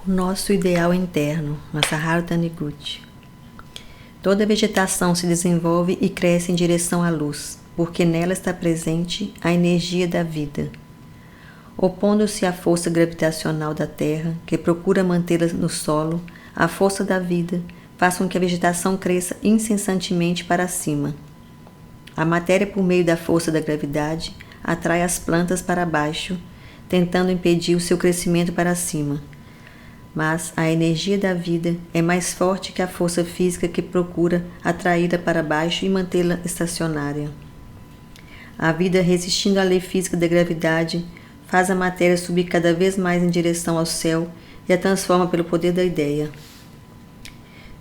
O nosso ideal interno, Masaharu Taniguchi. Toda vegetação se desenvolve e cresce em direção à luz, porque nela está presente a energia da vida. Opondo-se à força gravitacional da Terra, que procura mantê-la no solo, a força da vida faz com que a vegetação cresça incessantemente para cima. A matéria, por meio da força da gravidade, atrai as plantas para baixo, tentando impedir o seu crescimento para cima. Mas a energia da vida é mais forte que a força física que procura atraí-la para baixo e mantê-la estacionária. A vida, resistindo à lei física da gravidade, faz a matéria subir cada vez mais em direção ao céu e a transforma pelo poder da ideia.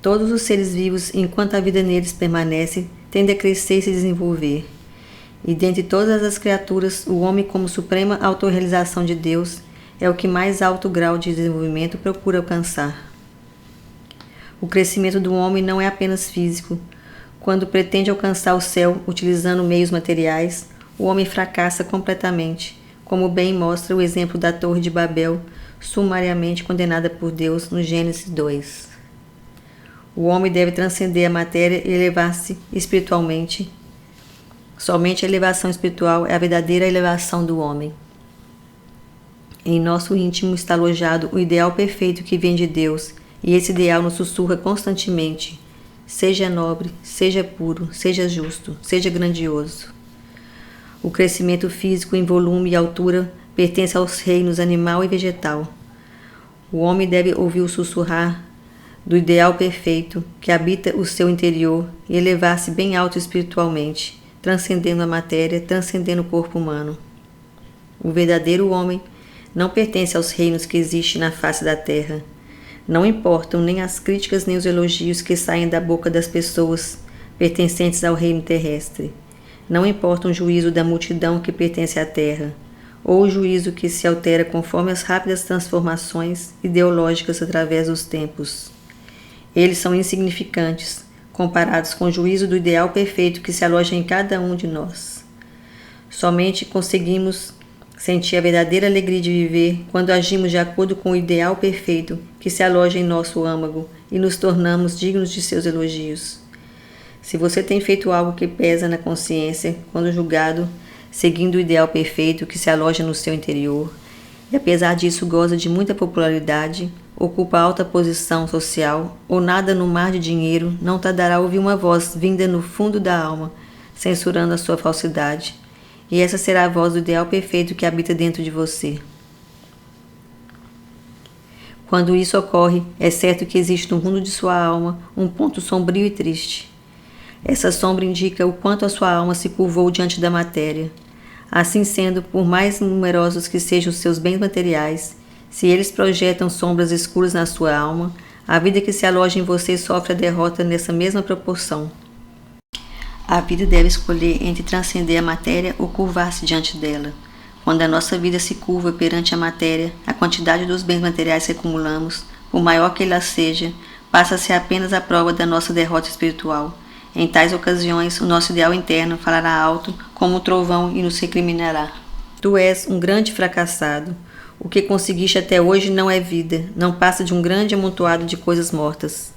Todos os seres vivos, enquanto a vida neles permanece, tendem a crescer e se desenvolver. E dentre todas as criaturas, o homem, como suprema autorrealização de Deus, é o que mais alto grau de desenvolvimento procura alcançar. O crescimento do homem não é apenas físico. Quando pretende alcançar o céu utilizando meios materiais, o homem fracassa completamente, como bem mostra o exemplo da Torre de Babel, sumariamente condenada por Deus no Gênesis 2. O homem deve transcender a matéria e elevar-se espiritualmente. Somente a elevação espiritual é a verdadeira elevação do homem. Em nosso íntimo está alojado o ideal perfeito que vem de Deus, e esse ideal nos sussurra constantemente: seja nobre, seja puro, seja justo, seja grandioso. O crescimento físico em volume e altura pertence aos reinos animal e vegetal. O homem deve ouvir o sussurrar do ideal perfeito que habita o seu interior e elevar-se bem alto espiritualmente, transcendendo a matéria, transcendendo o corpo humano. O verdadeiro homem não pertence aos reinos que existem na face da terra. Não importam nem as críticas nem os elogios que saem da boca das pessoas pertencentes ao reino terrestre. Não importa o juízo da multidão que pertence à terra, ou o juízo que se altera conforme as rápidas transformações ideológicas através dos tempos. Eles são insignificantes, comparados com o juízo do ideal perfeito que se aloja em cada um de nós. Somente conseguimos sentir a verdadeira alegria de viver quando agimos de acordo com o ideal perfeito que se aloja em nosso âmago e nos tornamos dignos de seus elogios. Se você tem feito algo que pesa na consciência quando julgado, seguindo o ideal perfeito que se aloja no seu interior, e apesar disso goza de muita popularidade, ocupa alta posição social ou nada no mar de dinheiro, não tardará a ouvir uma voz vinda no fundo da alma, censurando a sua falsidade, e essa será a voz do ideal perfeito que habita dentro de você. Quando isso ocorre, é certo que existe no fundo de sua alma um ponto sombrio e triste. Essa sombra indica o quanto a sua alma se curvou diante da matéria. Assim sendo, por mais numerosos que sejam os seus bens materiais, se eles projetam sombras escuras na sua alma, a vida que se aloja em você sofre a derrota nessa mesma proporção. A vida deve escolher entre transcender a matéria ou curvar-se diante dela. Quando a nossa vida se curva perante a matéria, a quantidade dos bens materiais que acumulamos, por maior que ela seja, passa a ser apenas a prova da nossa derrota espiritual. Em tais ocasiões, o nosso ideal interno falará alto como um trovão e nos recriminará. Tu és um grande fracassado. O que conseguiste até hoje não é vida, não passa de um grande amontoado de coisas mortas.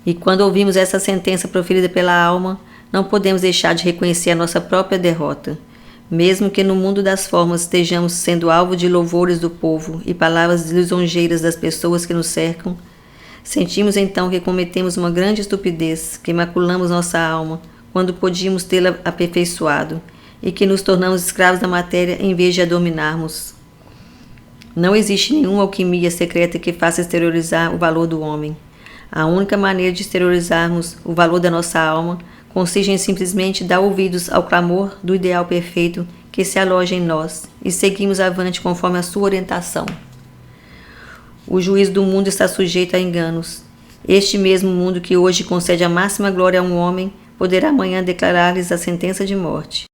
E quando ouvimos essa sentença proferida pela alma, não podemos deixar de reconhecer a nossa própria derrota. Mesmo que no mundo das formas estejamos sendo alvo de louvores do povo e palavras lisonjeiras das pessoas que nos cercam, sentimos então que cometemos uma grande estupidez, que maculamos nossa alma, quando podíamos tê-la aperfeiçoado, e que nos tornamos escravos da matéria em vez de a dominarmos. Não existe nenhuma alquimia secreta que faça exteriorizar o valor do homem. A única maneira de exteriorizarmos o valor da nossa alma consiste em simplesmente dar ouvidos ao clamor do ideal perfeito que se aloja em nós e seguimos avante conforme a sua orientação. O juízo do mundo está sujeito a enganos. Este mesmo mundo que hoje concede a máxima glória a um homem poderá amanhã declarar-lhes a sentença de morte.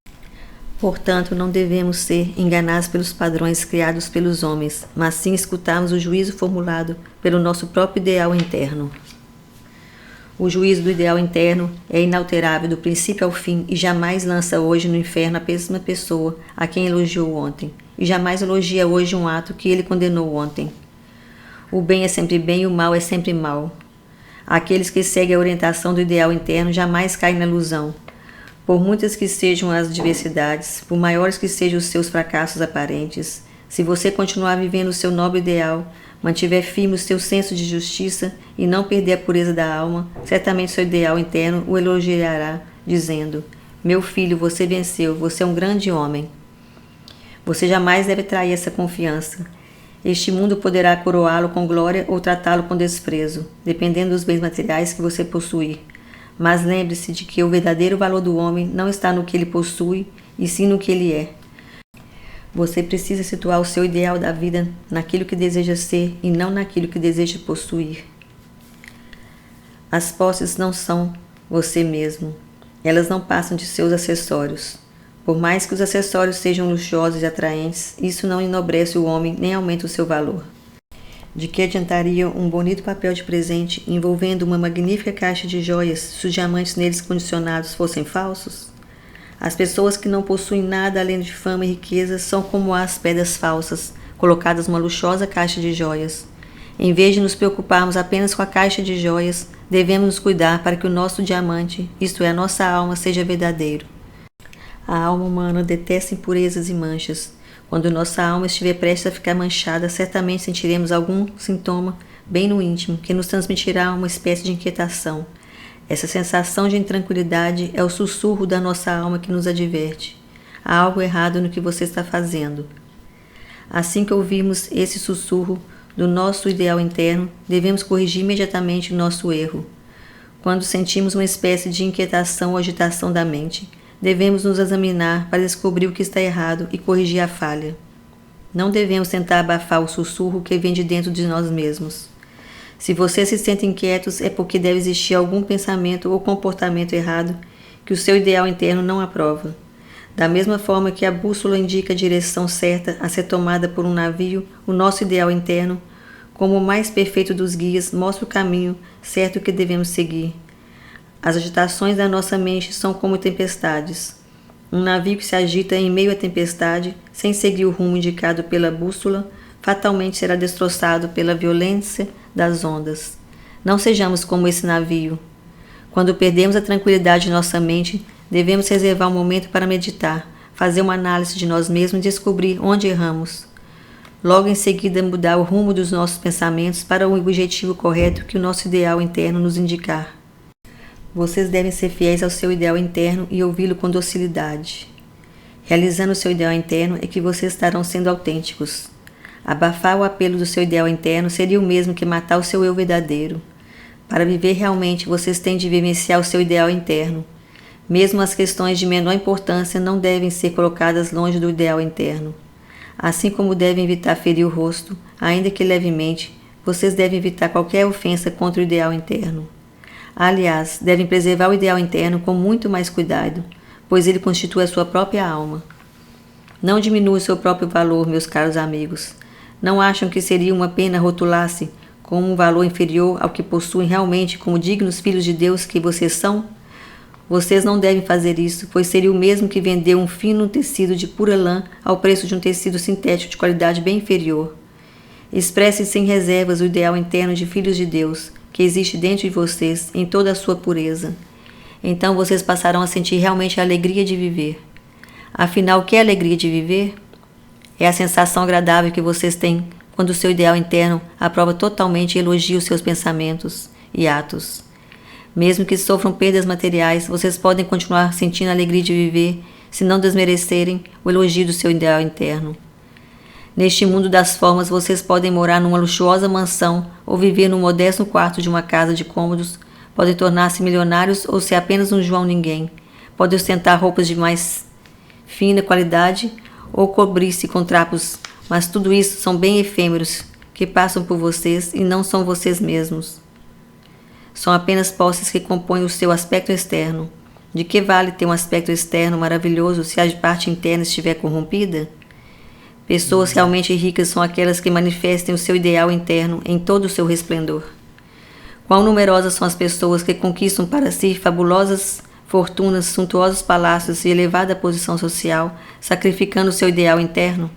Portanto, não devemos ser enganados pelos padrões criados pelos homens, mas sim escutarmos o juízo formulado pelo nosso próprio ideal interno. O juízo do ideal interno é inalterável do princípio ao fim e jamais lança hoje no inferno a mesma pessoa a quem elogiou ontem, e jamais elogia hoje um ato que ele condenou ontem. O bem é sempre bem e o mal é sempre mal. Aqueles que seguem a orientação do ideal interno jamais caem na ilusão. Por muitas que sejam as adversidades, por maiores que sejam os seus fracassos aparentes, se você continuar vivendo o seu nobre ideal, mantiver firme o seu senso de justiça e não perder a pureza da alma, certamente seu ideal interno o elogiará, dizendo: meu filho, você venceu, você é um grande homem. Você jamais deve trair essa confiança. Este mundo poderá coroá-lo com glória ou tratá-lo com desprezo, dependendo dos bens materiais que você possuir. Mas lembre-se de que o verdadeiro valor do homem não está no que ele possui, e sim no que ele é. Você precisa situar o seu ideal da vida naquilo que deseja ser e não naquilo que deseja possuir. As posses não são você mesmo. Elas não passam de seus acessórios. Por mais que os acessórios sejam luxuosos e atraentes, isso não enobrece o homem nem aumenta o seu valor. De que adiantaria um bonito papel de presente envolvendo uma magnífica caixa de joias se os diamantes neles condicionados fossem falsos? As pessoas que não possuem nada além de fama e riqueza são como as pedras falsas, colocadas numa luxuosa caixa de joias. Em vez de nos preocuparmos apenas com a caixa de joias, devemos nos cuidar para que o nosso diamante, isto é, a nossa alma, seja verdadeiro. A alma humana detesta impurezas e manchas. Quando nossa alma estiver prestes a ficar manchada, certamente sentiremos algum sintoma bem no íntimo que nos transmitirá uma espécie de inquietação. Essa sensação de intranquilidade é o sussurro da nossa alma que nos adverte. Há algo errado no que você está fazendo. Assim que ouvirmos esse sussurro do nosso ideal interno, devemos corrigir imediatamente o nosso erro. Quando sentimos uma espécie de inquietação ou agitação da mente, devemos nos examinar para descobrir o que está errado e corrigir a falha. Não devemos tentar abafar o sussurro que vem de dentro de nós mesmos. Se você se sente inquietos, é porque deve existir algum pensamento ou comportamento errado que o seu ideal interno não aprova. Da mesma forma que a bússola indica a direção certa a ser tomada por um navio, o nosso ideal interno, como o mais perfeito dos guias, mostra o caminho certo que devemos seguir. As agitações da nossa mente são como tempestades. Um navio que se agita em meio à tempestade, sem seguir o rumo indicado pela bússola, fatalmente será destroçado pela violência das ondas. Não sejamos como esse navio. Quando perdemos a tranquilidade de nossa mente, devemos reservar um momento para meditar, fazer uma análise de nós mesmos e descobrir onde erramos. Logo em seguida, mudar o rumo dos nossos pensamentos para o objetivo correto que o nosso ideal interno nos indicar. Vocês devem ser fiéis ao seu ideal interno e ouvi-lo com docilidade. Realizando o seu ideal interno é que vocês estarão sendo autênticos. Abafar o apelo do seu ideal interno seria o mesmo que matar o seu eu verdadeiro. Para viver realmente, vocês têm de vivenciar o seu ideal interno. Mesmo as questões de menor importância não devem ser colocadas longe do ideal interno. Assim como devem evitar ferir o rosto, ainda que levemente, vocês devem evitar qualquer ofensa contra o ideal interno. Aliás, devem preservar o ideal interno com muito mais cuidado, pois ele constitui a sua própria alma. Não diminua o seu próprio valor, meus caros amigos. Não acham que seria uma pena rotular-se como um valor inferior ao que possuem realmente como dignos filhos de Deus que vocês são? Vocês não devem fazer isso, pois seria o mesmo que vender um fino tecido de pura lã ao preço de um tecido sintético de qualidade bem inferior. Expressem sem reservas o ideal interno de filhos de Deus, que existe dentro de vocês em toda a sua pureza. Então vocês passarão a sentir realmente a alegria de viver. Afinal, o que é a alegria de viver? É a sensação agradável que vocês têm quando o seu ideal interno aprova totalmente e elogia os seus pensamentos e atos. Mesmo que sofram perdas materiais, vocês podem continuar sentindo a alegria de viver se não desmerecerem o elogio do seu ideal interno. Neste mundo das formas, vocês podem morar numa luxuosa mansão ou viver num modesto quarto de uma casa de cômodos, podem tornar-se milionários ou ser apenas um João Ninguém, podem ostentar roupas de mais fina qualidade ou cobrir-se com trapos, mas tudo isso são bem efêmeros, que passam por vocês e não são vocês mesmos. São apenas posses que compõem o seu aspecto externo. De que vale ter um aspecto externo maravilhoso se a parte interna estiver corrompida? Pessoas realmente ricas são aquelas que manifestem o seu ideal interno em todo o seu resplendor. Quão numerosas são as pessoas que conquistam para si fabulosas fortunas, suntuosos palácios e elevada posição social, sacrificando o seu ideal interno?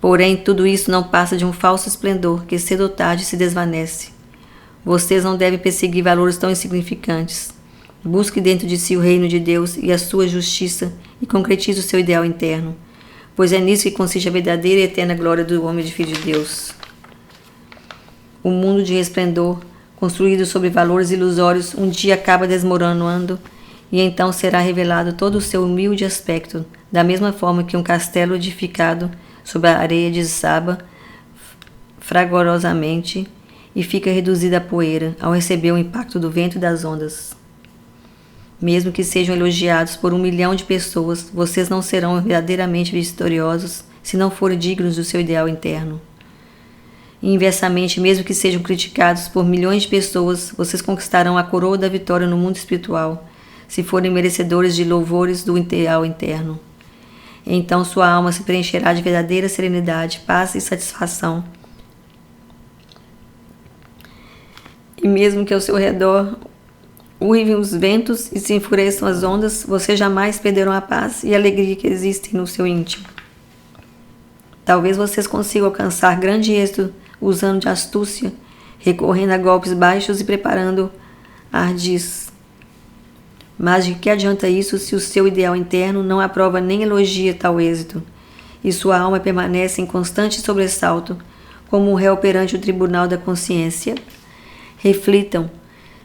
Porém, tudo isso não passa de um falso esplendor que cedo ou tarde se desvanece. Vocês não devem perseguir valores tão insignificantes. Busque dentro de si o reino de Deus e a sua justiça e concretize o seu ideal interno, pois é nisso que consiste a verdadeira e eterna glória do homem de filho de Deus. O mundo de resplendor, construído sobre valores ilusórios, um dia acaba desmoronando e então será revelado todo o seu humilde aspecto, da mesma forma que um castelo edificado sobre a areia desaba fragorosamente e fica reduzido a poeira ao receber o impacto do vento e das ondas. Mesmo que sejam elogiados por 1 milhão de pessoas, vocês não serão verdadeiramente vitoriosos se não forem dignos do seu ideal interno. E inversamente, mesmo que sejam criticados por milhões de pessoas, vocês conquistarão a coroa da vitória no mundo espiritual, se forem merecedores de louvores do ideal interno. Então sua alma se preencherá de verdadeira serenidade, paz e satisfação. E mesmo que ao seu redor uivem os ventos e se enfureçam as ondas, vocês jamais perderão a paz e a alegria que existem no seu íntimo. Talvez vocês consigam alcançar grande êxito usando de astúcia, recorrendo a golpes baixos e preparando ardis. Mas de que adianta isso se o seu ideal interno não aprova nem elogia tal êxito, e sua alma permanece em constante sobressalto, como um réu perante o tribunal da consciência? Reflitam.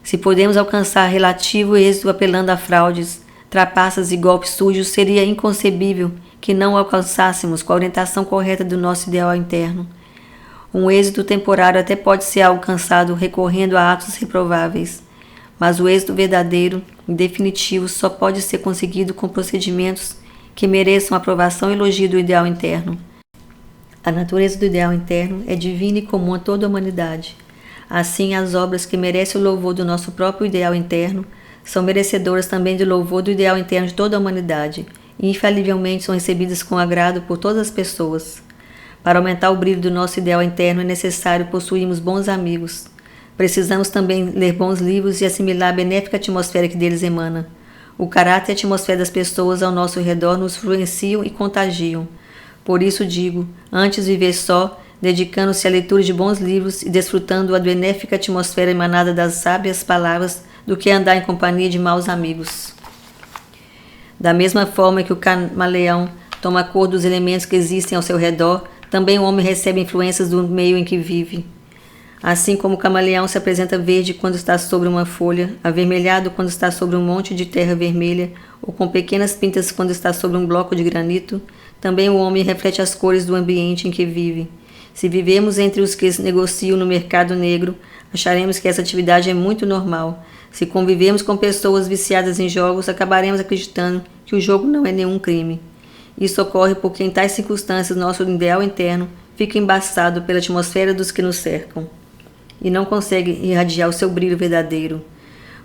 Se podemos alcançar relativo êxito apelando a fraudes, trapaças e golpes sujos, seria inconcebível que não alcançássemos com a orientação correta do nosso ideal interno. Um êxito temporário até pode ser alcançado recorrendo a atos reprováveis, mas o êxito verdadeiro e definitivo só pode ser conseguido com procedimentos que mereçam aprovação e elogio do ideal interno. A natureza do ideal interno é divina e comum a toda a humanidade. Assim, as obras que merecem o louvor do nosso próprio ideal interno são merecedoras também do louvor do ideal interno de toda a humanidade e infalivelmente são recebidas com agrado por todas as pessoas. Para aumentar o brilho do nosso ideal interno é necessário possuirmos bons amigos. Precisamos também ler bons livros e assimilar a benéfica atmosfera que deles emana. O caráter e a atmosfera das pessoas ao nosso redor nos influenciam e contagiam. Por isso digo, antes viver só, dedicando-se à leitura de bons livros e desfrutando a benéfica atmosfera emanada das sábias palavras, do que andar em companhia de maus amigos. Da mesma forma que o camaleão toma a cor dos elementos que existem ao seu redor, também o homem recebe influências do meio em que vive. Assim como o camaleão se apresenta verde quando está sobre uma folha, avermelhado quando está sobre um monte de terra vermelha, ou com pequenas pintas quando está sobre um bloco de granito, também o homem reflete as cores do ambiente em que vive. Se vivemos entre os que negociam no mercado negro, acharemos que essa atividade é muito normal. Se convivemos com pessoas viciadas em jogos, acabaremos acreditando que o jogo não é nenhum crime. Isso ocorre porque em tais circunstâncias nosso ideal interno fica embaçado pela atmosfera dos que nos cercam e não consegue irradiar o seu brilho verdadeiro.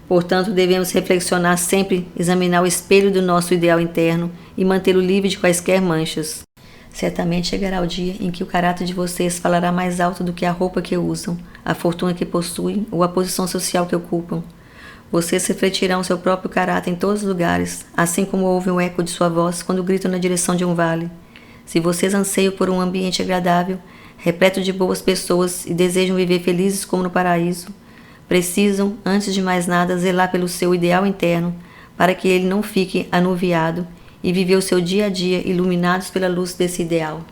Portanto, devemos reflexionar sempre, examinar o espelho do nosso ideal interno e mantê-lo livre de quaisquer manchas. Certamente chegará o dia em que o caráter de vocês falará mais alto do que a roupa que usam, a fortuna que possuem ou a posição social que ocupam. Vocês refletirão seu próprio caráter em todos os lugares, assim como ouvem o eco de sua voz quando gritam na direção de um vale. Se vocês anseiam por um ambiente agradável, repleto de boas pessoas e desejam viver felizes como no paraíso, precisam, antes de mais nada, zelar pelo seu ideal interno, para que ele não fique anuviado e viver o seu dia a dia iluminados pela luz desse ideal.